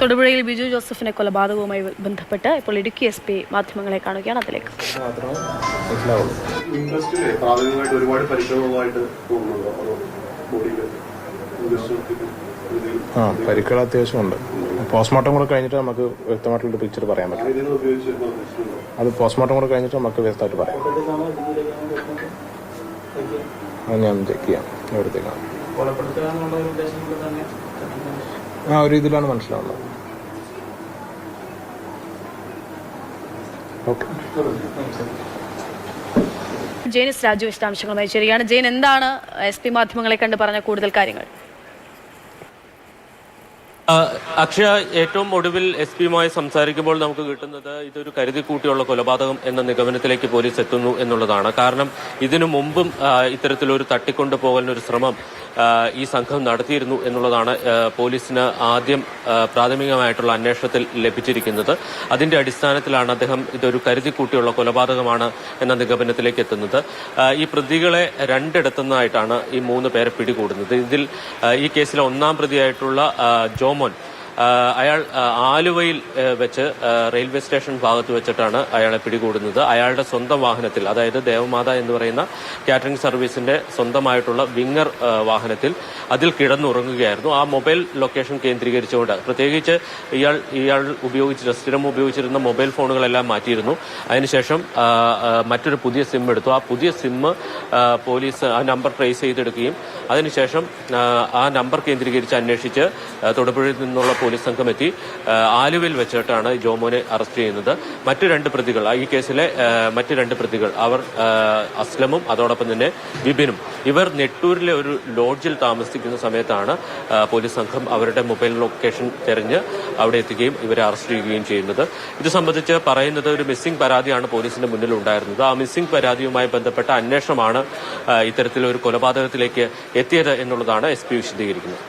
തൊടുപുഴയിൽ ബിജു ജോസഫിനെ കൊലപാതകവുമായി ബന്ധപ്പെട്ട് ഇപ്പോൾ ഇടുക്കി SP മാധ്യമങ്ങളെ കാണുകയാണ്. അതിലേക്ക് പരിക്കുകൾ അത്യാവശ്യമുണ്ട്. പോസ്റ്റ്മോർട്ടം കൂടെ കഴിഞ്ഞിട്ട് നമുക്ക് വ്യക്തമായിട്ടുള്ള പിക്ചർ പറയാൻ പറ്റും. അത് പോസ്റ്റ്മോർട്ടം കൂടെ കഴിഞ്ഞിട്ട് നമുക്ക് വ്യക്തമായിട്ട് പറയാം. അത് ഞാൻ ചെക്ക് ചെയ്യാം എവിടത്തേക്കാണ്. ഒരു ഇതിലാണ് മനസ്സിലാവുന്നത്. ഓക്കെ. ജെയിനിസ് രാജു വിശദാംശങ്ങളുമായി ശരിയാണ്. ജെയിൻ, എന്താണ് SP മാധ്യമങ്ങളെ കണ്ട് പറഞ്ഞ കൂടുതൽ കാര്യങ്ങൾ? അക്ഷയ, ഏറ്റവും ഒടുവിൽ SP-യുമായി സംസാരിക്കുമ്പോൾ നമുക്ക് കിട്ടുന്നത് ഇതൊരു കരുതിക്കൂട്ടിയുള്ള കൊലപാതകം എന്ന നിഗമനത്തിലേക്ക് പോലീസ് എത്തുന്നു എന്നുള്ളതാണ്. കാരണം ഇതിനു മുമ്പും ഇത്തരത്തിലൊരു തട്ടിക്കൊണ്ടുപോകലിനൊരു ശ്രമം ഈ സംഘം നടത്തിയിരുന്നു എന്നുള്ളതാണ് പോലീസിന് ആദ്യം പ്രാഥമികമായിട്ടുള്ള അന്വേഷണത്തിൽ ലഭിച്ചിരിക്കുന്നത്. അതിന്റെ അടിസ്ഥാനത്തിലാണ് അദ്ദേഹം ഇതൊരു കരുതിക്കൂട്ടിയുള്ള കൊലപാതകമാണ് എന്ന നിഗമനത്തിലേക്ക് എത്തുന്നത്. ഈ പ്രതികളെ രണ്ടിടത്തുനിന്നായിട്ടാണ് ഈ 3 പേരെ പിടികൂടുന്നത്. ഇതിൽ ഈ കേസിലെ ഒന്നാം പ്രതിയായിട്ടുള്ള ജോമോൻ, അയാൾ ആലുവയിൽ വെച്ച് റെയിൽവേ സ്റ്റേഷൻ ഭാഗത്ത് വെച്ചിട്ടാണ് അയാളെ പിടികൂടുന്നത്. അയാളുടെ സ്വന്തം വാഹനത്തിൽ, അതായത് ദേവമാത എന്ന് പറയുന്ന കാറ്ററിംഗ് സർവീസിന്റെ സ്വന്തമായിട്ടുള്ള വിങ്ങർ വാഹനത്തിൽ അതിൽ കിടന്നുറങ്ങുകയായിരുന്നു. ആ മൊബൈൽ ലൊക്കേഷൻ കേന്ദ്രീകരിച്ചുകൊണ്ട്, പ്രത്യേകിച്ച് ഇയാൾ സ്ഥിരം ഉപയോഗിച്ചിരുന്ന മൊബൈൽ ഫോണുകളെല്ലാം മാറ്റിയിരുന്നു. അതിനുശേഷം മറ്റൊരു പുതിയ സിം എടുത്തു. ആ പുതിയ സിം പോലീസ് ആ നമ്പർ ട്രേസ് ചെയ്തെടുക്കുകയും അതിനുശേഷം ആ നമ്പർ കേന്ദ്രീകരിച്ച് അന്വേഷിച്ച് തൊടുപുഴയിൽ നിന്നുള്ള പോലീസ് സംഘം എത്തി ആലുവയിൽ വെച്ചിട്ടാണ് ജോമോനെ അറസ്റ്റ് ചെയ്യുന്നത്. മറ്റു 2 പ്രതികൾ, ഈ കേസിലെ മറ്റു 2 പ്രതികൾ, അവർ അസ്ലമും അതോടൊപ്പം തന്നെ വിപിനും, ഇവർ നെട്ടൂരിലെ ഒരു ലോഡ്ജിൽ താമസിക്കുന്ന സമയത്താണ് പോലീസ് സംഘം അവരുടെ മൊബൈൽ ലൊക്കേഷൻ തെരഞ്ഞ് അവിടെ എത്തുകയും ഇവരെ അറസ്റ്റ് ചെയ്യുകയും ചെയ്യുന്നത്. ഇത് സംബന്ധിച്ച് പറയുന്നത് ഒരു മിസ്സിംഗ് പരാതിയാണ് പോലീസിന്റെ മുന്നിൽ ഉണ്ടായിരുന്നത്. ആ മിസ്സിംഗ് പരാതിയുമായി ബന്ധപ്പെട്ട അന്വേഷണമാണ് ഇത്തരത്തിലൊരു കൊലപാതകത്തിലേക്ക് എത്തിയത് എന്നുള്ളതാണ് SP വിശദീകരിക്കുന്നത്.